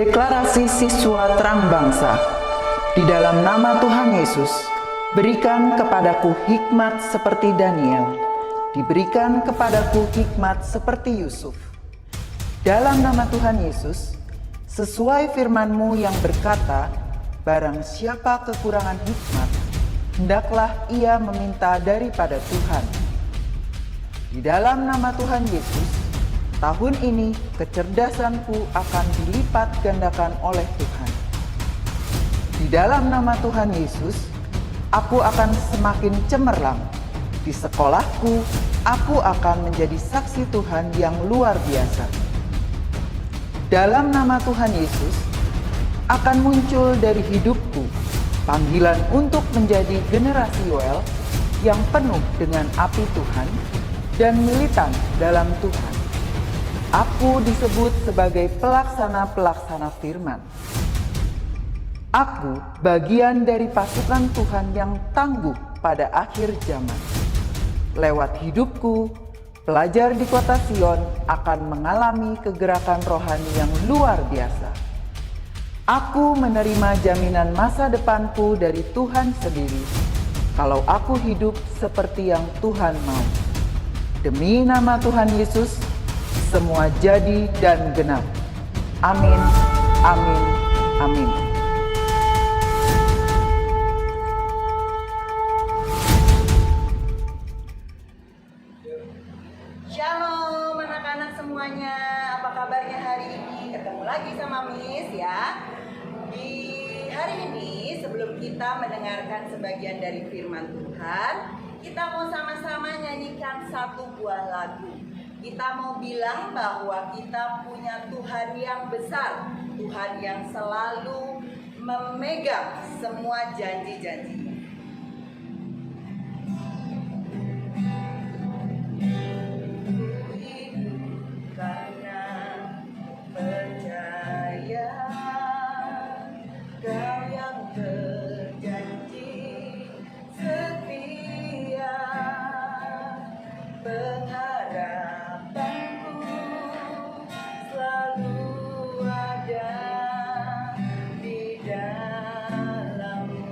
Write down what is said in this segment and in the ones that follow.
Deklarasi Siswa Terang Bangsa. Di dalam nama Tuhan Yesus, berikan kepadaku hikmat seperti Daniel, diberikan kepadaku hikmat seperti Yusuf. Dalam nama Tuhan Yesus, sesuai firman-Mu yang berkata, barang siapa kekurangan hikmat, hendaklah ia meminta daripada Tuhan. Di dalam nama Tuhan Yesus, tahun ini kecerdasanku akan dilipat gandakan oleh Tuhan. Di dalam nama Tuhan Yesus, aku akan semakin cemerlang. Di sekolahku, aku akan menjadi saksi Tuhan yang luar biasa. Dalam nama Tuhan Yesus, akan muncul dari hidupku panggilan untuk menjadi generasi Yoel yang penuh dengan api Tuhan dan militan dalam Tuhan. Aku disebut sebagai pelaksana-pelaksana firman. Aku bagian dari pasukan Tuhan yang tangguh pada akhir zaman. Lewat hidupku, pelajar di kota Sion akan mengalami kegerakan rohani yang luar biasa. Aku menerima jaminan masa depanku dari Tuhan sendiri, kalau aku hidup seperti yang Tuhan mau. Demi nama Tuhan Yesus, semua jadi dan genap. Amin, amin, amin. Shalom anak-anak semuanya, apa kabarnya hari ini? Ketemu lagi sama Miss ya. Di hari ini sebelum kita mendengarkan sebagian dari firman Tuhan, kita mau sama-sama nyanyikan satu buah lagu. Kita mau bilang bahwa kita punya Tuhan yang besar, Tuhan yang selalu memegang semua janji-janjinya. Karena percaya Kau yang berjanji setia, pengharapanku selalu ada di dalam-Mu.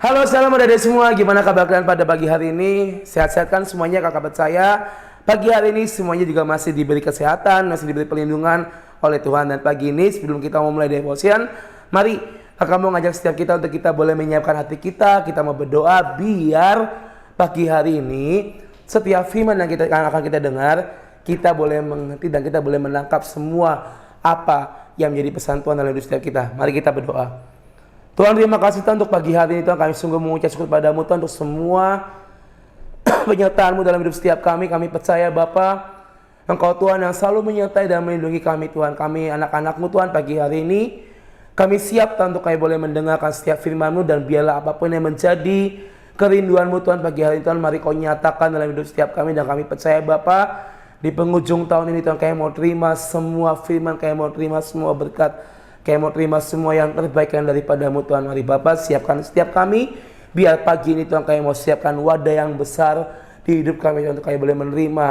Halo, salam adik-adik semua. Gimana kabar kalian pada pagi hari ini? Sehat-sehat kan semuanya kakak saya? Pagi hari ini semuanya juga masih diberi kesehatan, masih diberi perlindungan oleh Tuhan. Dan pagi ini sebelum kita mau mulai devotion, mari kakak mau ngajak setiap kita untuk kita boleh menyiapkan hati kita mau berdoa biar pagi hari ini setiap firman yang akan kita dengar, kita boleh mengerti dan kita boleh menangkap semua apa yang menjadi pesan Tuhan dalam hidup setiap kita. Mari kita berdoa. Tuhan, terima kasih Tuhan untuk pagi hari ini Tuhan, kami sungguh mengucap syukur padamu Tuhan untuk semua penyertaan-Mu dalam hidup setiap kami. Kami percaya Bapa, Engkau Tuhan yang selalu menyertai dan melindungi kami Tuhan. Kami anak-anak-Mu Tuhan, pagi hari ini kami siap Tuhan untuk kami boleh mendengarkan setiap firman-Mu, dan biarlah apapun yang menjadi kerinduan-Mu Tuhan pagi hari ini Tuhan, mari Kau nyatakan dalam hidup setiap kami. Dan kami percaya Bapa, di penghujung tahun ini Tuhan, kami mau terima semua firman, kami mau terima semua berkat, kami mau terima semua yang terbaik yang daripada-Mu Tuhan. Mari Bapa, siapkan setiap kami, biar pagi ini Tuhan kami mau siapkan wadah yang besar di hidup kami Tuhan, untuk kami boleh menerima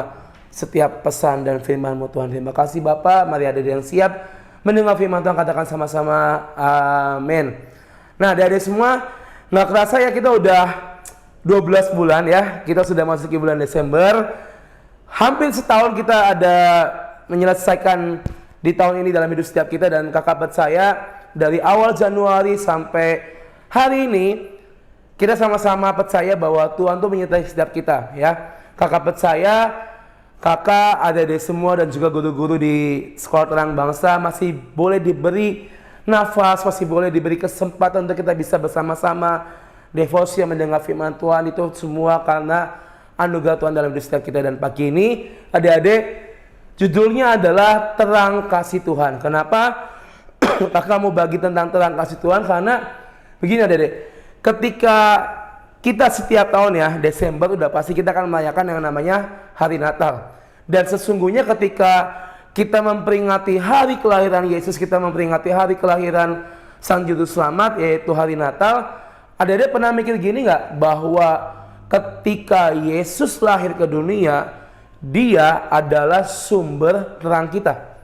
setiap pesan dan firman-Mu Tuhan. Terima kasih Bapa. Mari ada yang siap mendengar firman Tuhan, katakan sama-sama amin. Nah, adik-adik semua, nggak kerasa ya kita udah 12 bulan ya, kita sudah masuk ke bulan Desember. Hampir setahun kita ada menyelesaikan di tahun ini dalam hidup setiap kita. Dan kakak percaya dari awal Januari sampai hari ini kita sama-sama percaya bahwa Tuhan tuh menyertai setiap kita ya. Kakak percaya kakak, adik-adik semua dan juga guru-guru di Sekolah Terang Bangsa masih boleh diberi nafas, masih boleh diberi kesempatan untuk kita bisa bersama-sama devosi mendengar firman Tuhan. Itu semua karena anugerah Tuhan dalam hidup setiap kita. Dan pagi ini adik-adik, judulnya adalah terang kasih Tuhan. Kenapa kakak mau bagi tentang terang kasih Tuhan? Karena begini adik-adik, ketika kita setiap tahun ya Desember udah pasti kita akan merayakan yang namanya hari Natal. Dan sesungguhnya ketika kita memperingati hari kelahiran Yesus, kita memperingati hari kelahiran Sang Juru Selamat, yaitu hari Natal. Adik-adik pernah mikir gini nggak, bahwa ketika Yesus lahir ke dunia, Dia adalah sumber terang kita.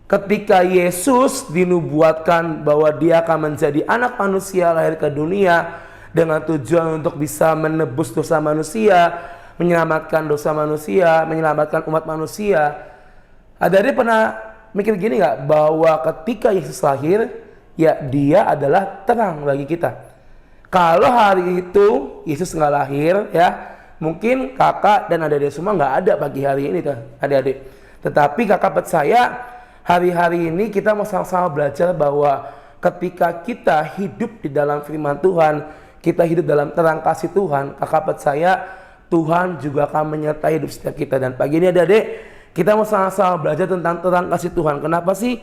Ketika Yesus dinubuatkan bahwa Dia akan menjadi anak manusia lahir ke dunia dengan tujuan untuk bisa menebus dosa manusia, menyelamatkan dosa manusia, menyelamatkan umat manusia. Adik-adik pernah mikir gini nggak, bahwa ketika Yesus lahir, ya Dia adalah terang bagi kita. Kalau hari itu Yesus nggak lahir ya, mungkin kakak dan adik-adik semua nggak ada pagi hari ini tuh adik-adik. Tetapi kakak percaya hari-hari ini kita mau sama-sama belajar bahwa ketika kita hidup di dalam firman Tuhan, kita hidup dalam terang kasih Tuhan, kakak percaya Tuhan juga akan menyertai hidup setiap kita. Dan pagi ini adik-adik, kita mau sama-sama belajar tentang terang kasih Tuhan. Kenapa sih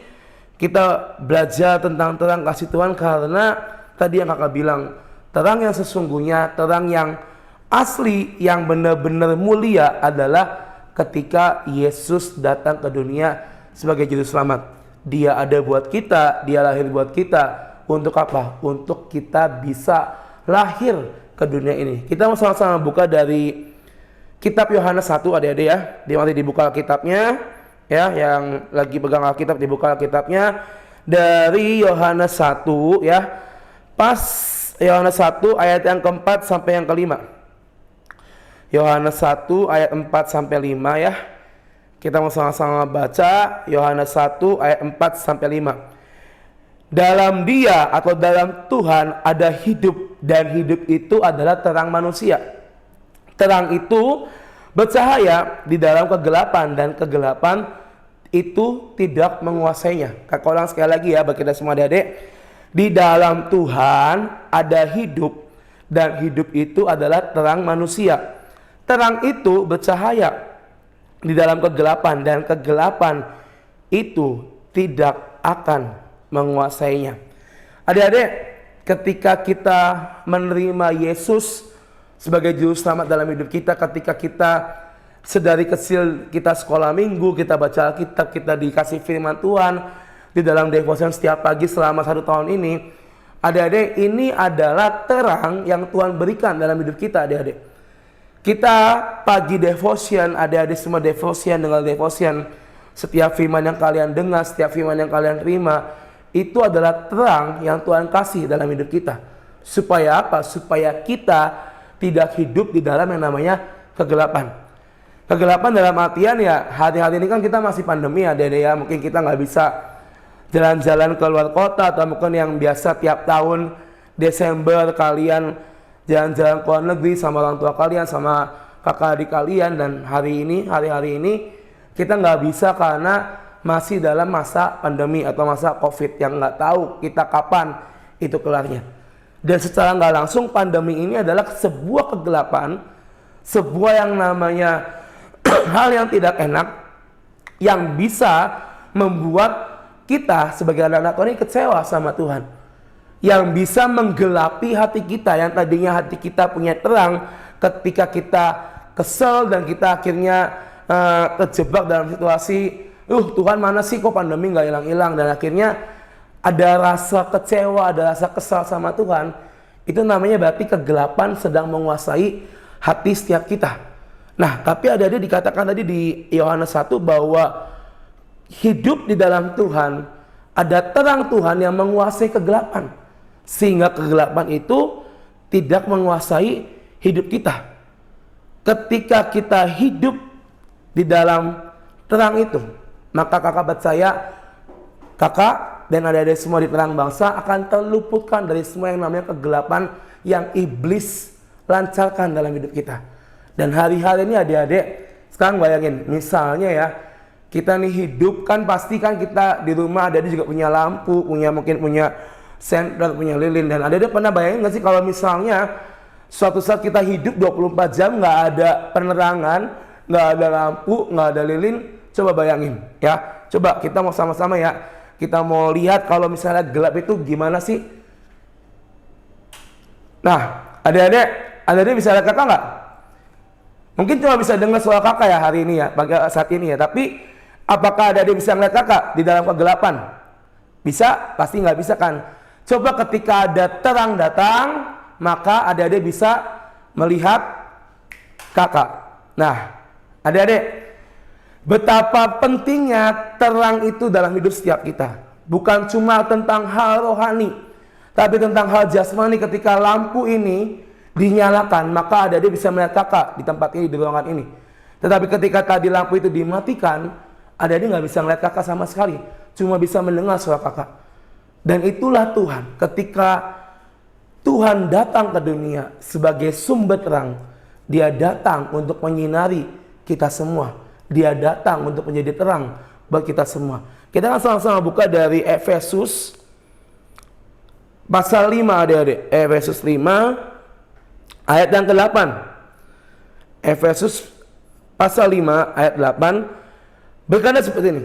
kita belajar tentang terang kasih Tuhan? Karena tadi yang kakak bilang, terang yang sesungguhnya, terang yang asli, yang benar-benar mulia adalah ketika Yesus datang ke dunia sebagai Juru Selamat. Dia ada buat kita, Dia lahir buat kita. Untuk apa? Untuk kita bisa lahir ke dunia ini. Kita mau sama-sama buka dari kitab Yohanes 1 adik-adik ya. Mari dibuka Alkitabnya ya, yang lagi pegang Alkitab dibuka Alkitabnya dari Yohanes 1 ya. Pas Yohanes 1 ayat yang keempat sampai yang kelima. Yohanes 1 ayat 4 sampai 5 ya. Kita mau sama-sama baca Yohanes 1 ayat 4 sampai 5. Dalam Dia atau dalam Tuhan ada hidup, dan hidup itu adalah terang manusia. Terang itu bercahaya di dalam kegelapan, dan kegelapan itu tidak menguasainya. Kakak ulang sekali lagi ya bagi kita semua adik-adik. Di dalam Tuhan ada hidup, dan hidup itu adalah terang manusia. Terang itu bercahaya di dalam kegelapan, dan kegelapan itu tidak akan menguasainya. Adik-adik, ketika kita menerima Yesus sebagai Juru Selamat dalam hidup kita, ketika kita sedari kecil kita sekolah minggu, kita baca Alkitab, kita dikasih firman Tuhan di dalam devotion setiap pagi selama 1 tahun ini, adik-adik, ini adalah terang yang Tuhan berikan dalam hidup kita adik-adik. Kita pagi devotion, adik-adik semua devotion dengan devotion, setiap firman yang kalian dengar, setiap firman yang kalian terima, itu adalah terang yang Tuhan kasih dalam hidup kita. Supaya apa? Supaya kita tidak hidup di dalam yang namanya kegelapan. Kegelapan dalam artian ya, hari-hari ini kan kita masih pandemi ya, Dede ya. Mungkin kita nggak bisa jalan-jalan ke luar kota, atau mungkin yang biasa tiap tahun Desember kalian jalan-jalan ke luar negeri sama orang tua kalian, sama kakak adik kalian. Dan hari-hari ini kita nggak bisa karena masih dalam masa pandemi atau masa COVID yang nggak tahu kita kapan itu kelarnya. Dan secara nggak langsung pandemi ini adalah sebuah kegelapan, sebuah yang namanya hal yang tidak enak, yang bisa membuat kita sebagai anak-anak Tuhan ini kecewa sama Tuhan, yang bisa menggelapi hati kita yang tadinya hati kita punya terang ketika kita kesel dan kita akhirnya terjebak dalam situasi Tuhan mana sih kok pandemi nggak hilang-hilang, dan akhirnya ada rasa kecewa, ada rasa kesal sama Tuhan. Itu namanya berarti kegelapan sedang menguasai hati setiap kita. Nah, tapi ada dikatakan tadi di Yohanes 1 bahwa hidup di dalam Tuhan, ada terang Tuhan yang menguasai kegelapan, sehingga kegelapan itu tidak menguasai hidup kita. Ketika kita hidup di dalam terang itu, maka kakak dan adik-adik semua di terang bangsa akan terluputkan dari semua yang namanya kegelapan yang iblis lancarkan dalam hidup kita. Dan hari-hari ini adik-adik, sekarang bayangin, misalnya ya, kita nih hidup kan pasti kan kita di rumah adik-adik juga punya lampu, mungkin punya senter, punya lilin. Dan adik-adik pernah bayangin gak sih kalau misalnya suatu saat kita hidup 24 jam nggak ada penerangan, nggak ada lampu, nggak ada lilin? Coba bayangin ya, coba kita mau sama-sama ya, kita mau lihat kalau misalnya gelap itu gimana sih. Nah, adik-adik bisa lihat kakak nggak? Mungkin cuma bisa dengar suara kakak ya hari ini ya, saat ini ya. Tapi apakah adik-adik bisa melihat kakak di dalam kegelapan? Bisa? Pasti nggak bisa kan? Coba ketika ada terang datang, maka adik-adik bisa melihat kakak. Nah, adik-adik, betapa pentingnya terang itu dalam hidup setiap kita. Bukan cuma tentang hal rohani, tapi tentang hal jasmani. Ketika lampu ini dinyalakan, maka adik-adik bisa melihat kakak di tempat ini, di ruangan ini. Tetapi ketika tadi lampu itu dimatikan, adik-adik nggak bisa melihat kakak sama sekali, cuma bisa mendengar suara kakak. Dan itulah Tuhan, ketika Tuhan datang ke dunia sebagai sumber terang, Dia datang untuk menyinari kita semua. Dia datang untuk menjadi terang buat kita semua. Kita akan sama-sama buka dari Efesus pasal 5 adik-adik. Efesus 5 ayat yang ke-8. Efesus pasal 5 ayat 8 berkata seperti ini.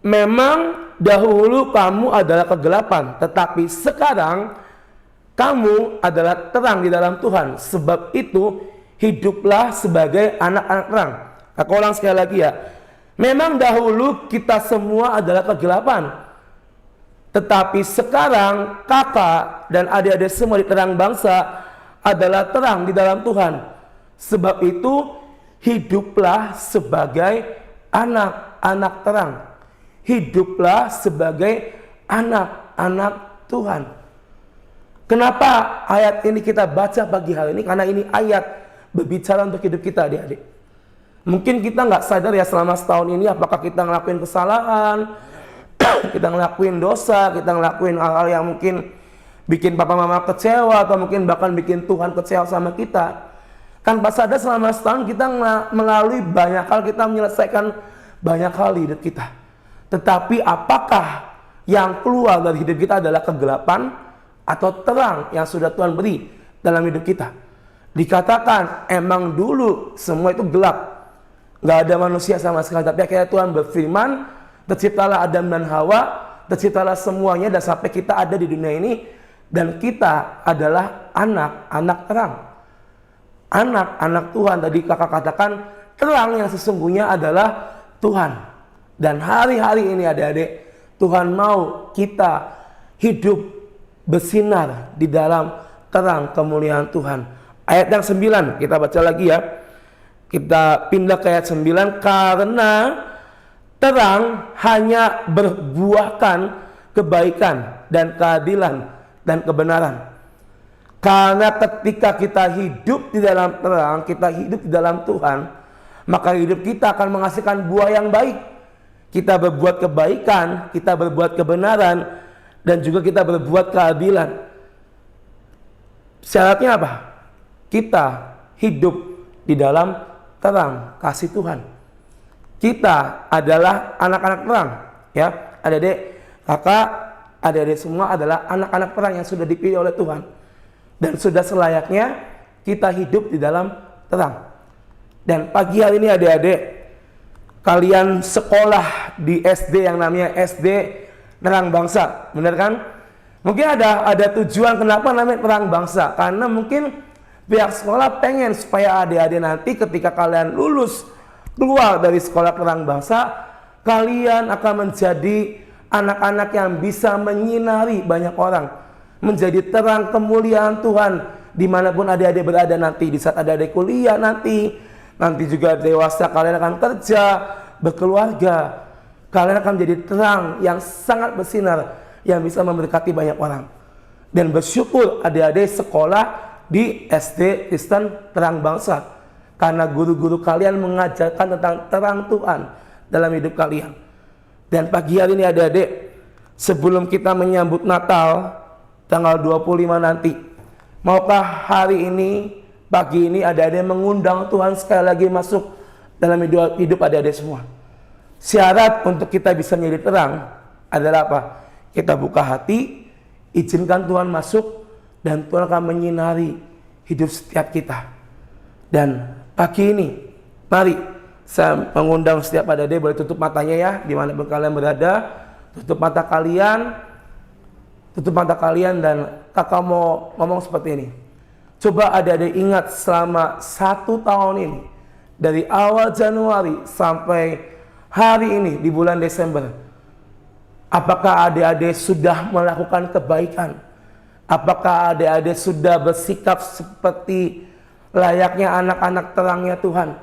Memang dahulu kamu adalah kegelapan, tetapi sekarang kamu adalah terang di dalam Tuhan. Sebab itu hiduplah sebagai anak-anak terang. Aku ulang sekali lagi ya. Memang dahulu kita semua adalah kegelapan, tetapi sekarang kakak dan adik-adik semua di terang bangsa adalah terang di dalam Tuhan. Sebab itu hiduplah sebagai anak-anak terang. Hiduplah sebagai anak-anak Tuhan. Kenapa ayat ini kita baca pagi hari ini? Karena ini ayat berbicara untuk hidup kita, adik-adik. Mungkin kita nggak sadar ya selama setahun ini apakah kita ngelakuin kesalahan, kita ngelakuin dosa, kita ngelakuin hal-hal yang mungkin bikin papa mama kecewa, atau mungkin bahkan bikin Tuhan kecewa sama kita. Kan pas sadar selama setahun kita melalui banyak hal, kita menyelesaikan banyak hal di hidup kita. Tetapi apakah yang keluar dari hidup kita adalah kegelapan atau terang yang sudah Tuhan beri dalam hidup kita? Dikatakan emang dulu semua itu gelap, nggak ada manusia sama sekali. Tapi akhirnya Tuhan berfirman, terciptalah Adam dan Hawa, terciptalah semuanya, dan sampai kita ada di dunia ini. Dan kita adalah anak-anak terang, anak-anak Tuhan. Tadi kakak katakan terang yang sesungguhnya adalah Tuhan. Dan hari-hari ini adik-adik, Tuhan mau kita hidup bersinar di dalam terang kemuliaan Tuhan. Ayat yang 9 kita baca lagi ya. Kita pindah ke ayat 9. Karena terang hanya berbuahkan kebaikan dan keadilan dan kebenaran. Karena ketika kita hidup di dalam terang, kita hidup di dalam Tuhan, maka hidup kita akan menghasilkan buah yang baik. Kita berbuat kebaikan, kita berbuat kebenaran, dan juga kita berbuat keadilan. Syaratnya apa? Kita hidup di dalam terang kasih Tuhan. Kita adalah anak-anak terang, ya. Adik-adik, kakak, adik-adik semua adalah anak-anak terang yang sudah dipilih oleh Tuhan. Dan sudah selayaknya kita hidup di dalam terang. Dan pagi hari ini adik-adik, kalian sekolah di SD yang namanya SD Terang Bangsa, benar kan? Mungkin ada tujuan kenapa namanya Terang Bangsa, karena mungkin pihak sekolah pengen supaya adik-adik nanti ketika kalian lulus keluar dari sekolah Terang Bangsa, kalian akan menjadi anak-anak yang bisa menyinari banyak orang, menjadi terang kemuliaan Tuhan dimanapun adik-adik berada nanti. Di saat adik-adik kuliah nanti juga dewasa, kalian akan kerja, berkeluarga, kalian akan menjadi terang yang sangat bersinar, yang bisa memberkati banyak orang. Dan bersyukur adik-adik sekolah di SD Kristen Terang Bangsa, karena guru-guru kalian mengajarkan tentang terang Tuhan dalam hidup kalian. Dan pagi hari ini adik-adik, sebelum kita menyambut Natal tanggal 25 nanti, maukah hari ini, pagi ini adik-adik mengundang Tuhan sekali lagi masuk dalam hidup adik-adik semua. Syarat untuk kita bisa menjadi terang adalah apa? Kita buka hati, izinkan Tuhan masuk, dan Tuhan akan menyinari hidup setiap kita. Dan pagi ini, mari saya mengundang setiap adik-adik boleh tutup matanya ya, dimanapun kalian berada, tutup mata kalian, dan kakak mau ngomong seperti ini. Coba adik-adik ingat selama 1 tahun ini, dari awal Januari sampai hari ini di bulan Desember, apakah adik-adik sudah melakukan kebaikan? Apakah adik-adik sudah bersikap seperti layaknya anak-anak terangnya Tuhan?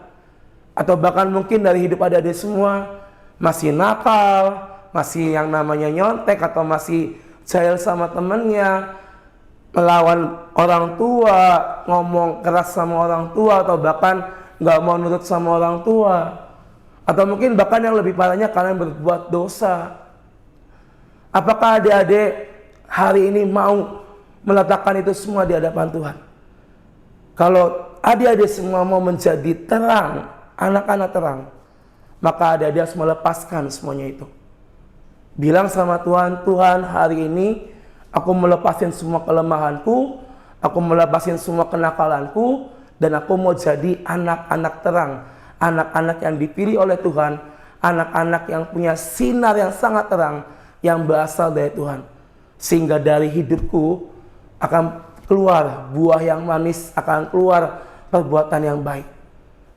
Atau bahkan mungkin dari hidup adik-adik semua masih nakal, masih yang namanya nyontek, atau masih jahil sama temennya, melawan orang tua, ngomong keras sama orang tua, atau bahkan nggak mau nurut sama orang tua. Atau mungkin bahkan yang lebih parahnya kalian berbuat dosa. Apakah adik-adik hari ini mau meletakkan itu semua di hadapan Tuhan? Kalau adik-adik semua mau menjadi terang, anak-anak terang, maka adik-adik harus melepaskan semuanya itu. Bilang sama Tuhan, Tuhan hari ini aku melepasin semua kelemahanku, aku melepasin semua kenakalanku, dan aku mau jadi anak-anak terang, anak-anak yang dipilih oleh Tuhan, anak-anak yang punya sinar yang sangat terang, yang berasal dari Tuhan. Sehingga dari hidupku akan keluar buah yang manis, akan keluar perbuatan yang baik.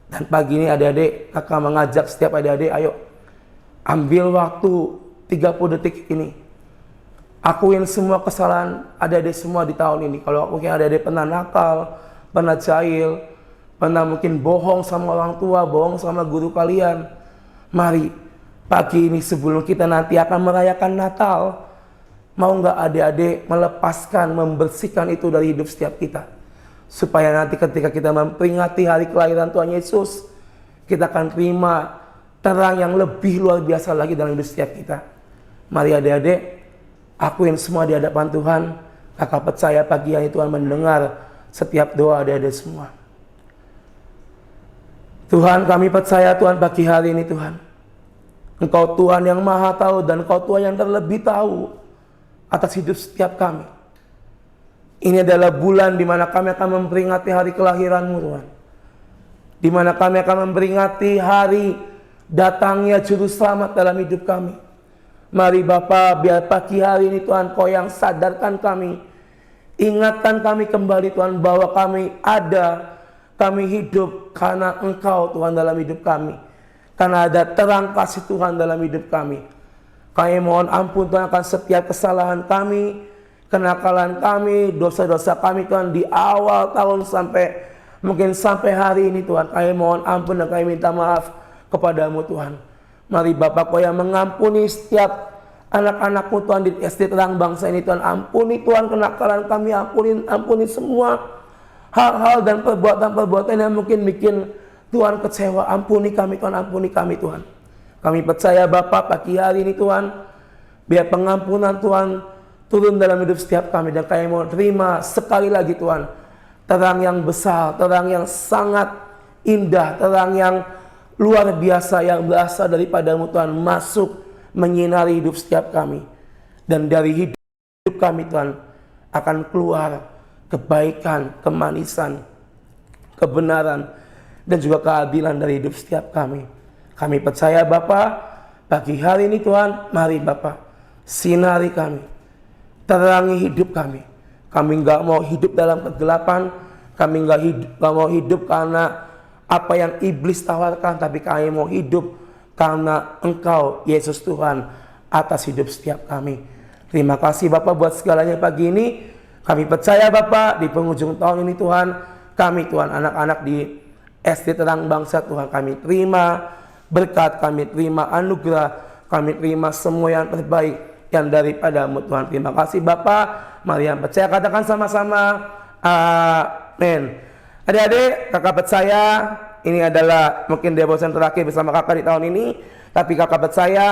Dan pagi ini adik-adik, kakak mengajak setiap adik-adik, ayo ambil waktu 30 detik ini, akuin semua kesalahan adik-adik semua di tahun ini. Kalau mungkin adik-adik pernah nakal, pernah jahil, pernah mungkin bohong sama orang tua, bohong sama guru kalian, mari pagi ini sebelum kita nanti akan merayakan Natal, mau nggak adik-adik melepaskan, membersihkan itu dari hidup setiap kita, supaya nanti ketika kita memperingati hari kelahiran Tuhan Yesus, kita akan terima terang yang lebih luar biasa lagi dalam hidup setiap kita. Mari adik-adik, akuin semua di hadapan Tuhan. Kakak percaya pagi hari Tuhan mendengar setiap doa adik-adik semua. Tuhan, kami percaya Tuhan pagi hari ini Tuhan, Engkau Tuhan yang maha tahu, dan Engkau Tuhan yang terlebih tahu atas hidup setiap kami. Ini adalah bulan di mana kami akan memperingati hari kelahiran-Mu Tuhan, di mana kami akan memperingati hari datangnya Juru Selamat dalam hidup kami. Mari Bapa, biar pagi hari ini Tuhan Kau yang sadarkan kami, ingatkan kami kembali Tuhan, bahwa kami ada, kami hidup karena Engkau Tuhan dalam hidup kami, karena ada terang kasih Tuhan dalam hidup kami. Kami mohon ampun Tuhan akan setiap kesalahan kami, kenakalan kami, dosa-dosa kami Tuhan di awal tahun mungkin sampai hari ini Tuhan. Kami mohon ampun dan kami minta maaf kepadamu Tuhan. Mari Bapa, Kau yang mengampuni setiap anak-anakmu Tuhan di SD Terang Bangsa ini Tuhan. Ampuni Tuhan kenakalan kami, ampuni semua hal-hal dan perbuatan-perbuatan yang mungkin bikin Tuhan kecewa. Ampuni kami Tuhan, ampuni kami Tuhan. Kami percaya Bapa pagi hari ini Tuhan, biar pengampunan Tuhan turun dalam hidup setiap kami, dan kami mau terima sekali lagi Tuhan terang yang besar, terang yang sangat indah, terang yang luar biasa yang berasal daripada-Mu Tuhan, masuk menyinari hidup setiap kami. Dan dari hidup kami Tuhan akan keluar kebaikan, kemanisan, kebenaran, dan juga keadilan dari hidup setiap kami. Kami percaya Bapa, pagi hari ini Tuhan, mari Bapa sinari kami, terangi hidup kami. Kami nggak mau hidup dalam kegelapan, kami nggak mau hidup karena apa yang iblis tawarkan, tapi kami mau hidup karena Engkau Yesus Tuhan atas hidup setiap kami. Terima kasih Bapak buat segalanya pagi ini. Kami percaya Bapak di penghujung tahun ini Tuhan, kami Tuhan anak-anak di SD Terang Bangsa Tuhan, kami terima berkat, kami terima anugerah, kami terima semua yang terbaik yang daripada-Mu Tuhan. Terima kasih Bapak. Mari yang percaya katakan sama-sama amin. Adik-adik, kakak percaya ini adalah mungkin devotion terakhir bersama kakak di tahun ini, tapi kakak percaya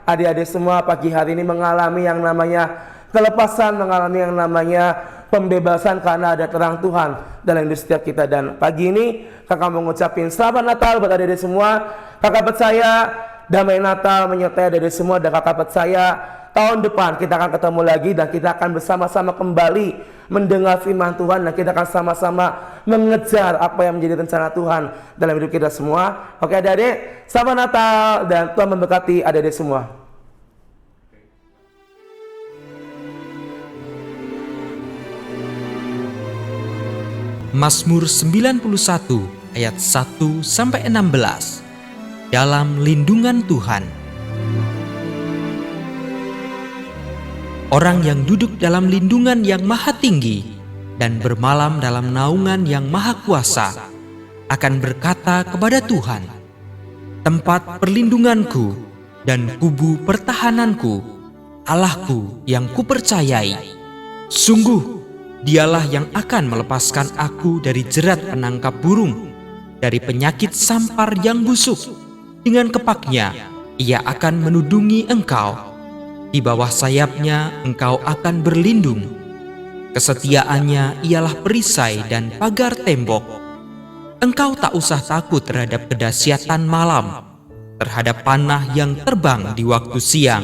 adik-adik semua pagi hari ini mengalami yang namanya kelepasan, mengalami yang namanya pembebasan karena ada terang Tuhan dalam hidup setiap kita. Dan pagi ini kakak mengucapkan selamat Natal buat adik-adik semua. Kakak percaya damai Natal menyertai adik-adik semua, dan kakak percaya tahun depan kita akan ketemu lagi, dan kita akan bersama-sama kembali mendengar firman Tuhan, dan kita akan sama-sama mengejar apa yang menjadi rencana Tuhan dalam hidup kita semua. Oke adik-adik, selamat Natal dan Tuhan memberkati adik-adik semua. Mazmur 91 ayat 1 sampai 16. Dalam lindungan Tuhan. Orang yang duduk dalam lindungan yang maha tinggi dan bermalam dalam naungan yang maha kuasa akan berkata kepada Tuhan, tempat perlindunganku dan kubu pertahananku, Allahku yang kupercayai. Sungguh, Dialah yang akan melepaskan aku dari jerat penangkap burung, dari penyakit sampar yang busuk. Dengan kepaknya, Ia akan menudungi engkau. Di bawah sayapnya engkau akan berlindung. Kesetiaannya ialah perisai dan pagar tembok. Engkau tak usah takut terhadap kedahsyatan malam, terhadap panah yang terbang di waktu siang,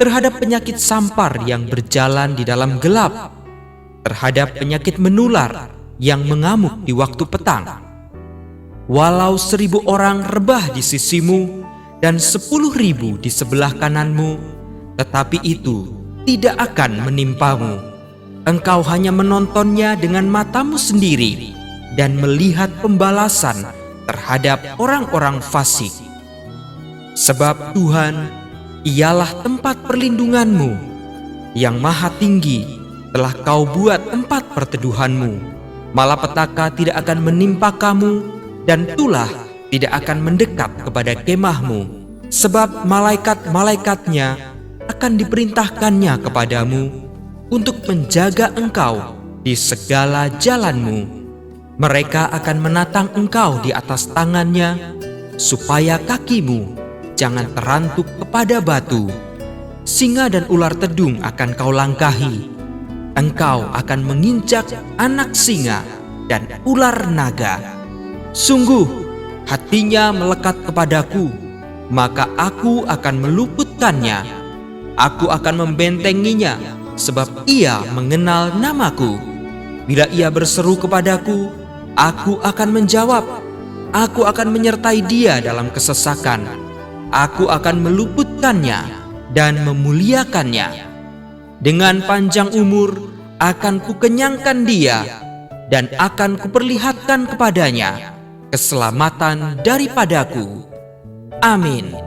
terhadap penyakit sampar yang berjalan di dalam gelap, terhadap penyakit menular yang mengamuk di waktu petang. Walau 1000 orang rebah di sisimu dan 10.000 di sebelah kananmu, tetapi itu tidak akan menimpamu. Engkau hanya menontonnya dengan matamu sendiri dan melihat pembalasan terhadap orang-orang fasik. Sebab Tuhan, Ialah tempat perlindunganmu, yang maha tinggi telah kau buat tempat perteduhanmu. Malapetaka tidak akan menimpa kamu, dan tulah tidak akan mendekat kepada kemahmu. Sebab malaikat-malaikatnya akan diperintahkannya kepadamu untuk menjaga engkau di segala jalanmu. Mereka akan menatang engkau di atas tangannya, supaya kakimu jangan terantuk kepada batu. Singa dan ular tedung akan kau langkahi. Engkau akan menginjak anak singa dan ular naga. Sungguh, hatinya melekat kepadaku, maka aku akan meluputkannya. Aku akan membentenginya, sebab ia mengenal namaku. Bila ia berseru kepadaku, aku akan menjawab. Aku akan menyertai dia dalam kesesakan. Aku akan meluputkannya dan memuliakannya. Dengan panjang umur akan kukenyangkan dia, dan akan kuperlihatkan kepadanya keselamatan daripadaku. Amin.